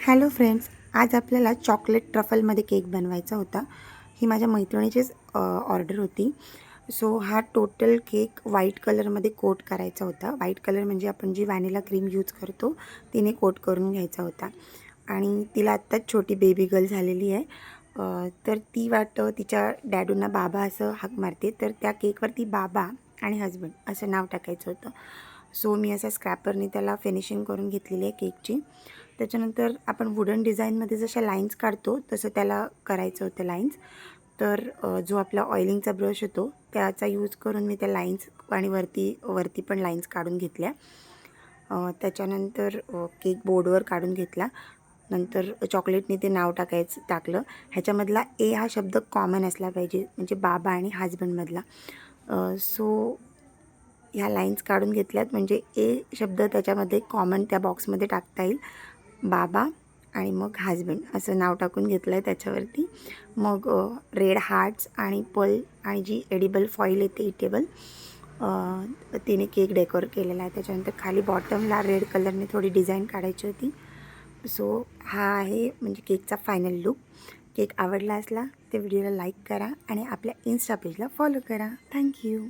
Hello friends, आज आपल्याला chocolate ट्रफलमध्ये cake बनवायचा होता. ही माझ्या मैत्रिणीचीच ऑर्डर होती. सो हा टोटल केक व्हाईट कलरमध्ये कोट करायचा होता. व्हाईट कलर म्हणजे आपण जी व्हॅनिला क्रीम यूज करतो तिने कोट करून घ्यायचा होता. आणि तिला आत्ताच छोटी बेबी गर्ल झालेली आहे. तर ती वाटतं तिच्या डॅडूंना बाबा असं हाक मारते. तर त्या केकवरती बाबा आणि हजबंड असं नाव टाकायचं होतं. सो मी असा स्क्रॅपरने त्याला फिनिशिंग करून घेतलेली आहे केकची. त्याच्यानंतर आपण वुडन डिझाईनमध्ये जशा लाईन्स काढतो तसं त्याला करायचं होतं लाईन्स. तर जो आपला ऑइलिंगचा ब्रश होतो त्याचा यूज करून मी त्या लाईन्स आणि वरती पण लाईन्स काढून घेतल्या. त्याच्यानंतर केक बोर्डवर काढून घेतला. नंतर चॉकलेटने ते नाव टाकलं. ह्याच्यामधला ए हा शब्द कॉमन असला पाहिजे, म्हणजे बाबा आणि हजबंडमधला. सो ह्या लाईन्स काढून घेतल्यात म्हणजे ए शब्द त्याच्यामध्ये कॉमन त्या बॉक्समध्ये टाकता येईल. बाबा आणि मग हजबंड असं नाव टाकून घेतलं आहे त्याच्यावरती. मग रेड हार्ट्स आणि पर्ल आणि जी एडिबल फॉईल येते इटेबल, तिने केक डेकोर केलेला आहे. त्याच्यानंतर खाली बॉटमला रेड कलरने थोडी डिझाईन काढायची होती. सो हा आहे म्हणजे केकचा फायनल लुक. केक आवडला असला तर व्हिडिओला लाईक करा आणि आपल्या इन्स्टा पेजला फॉलो करा. थँक्यू.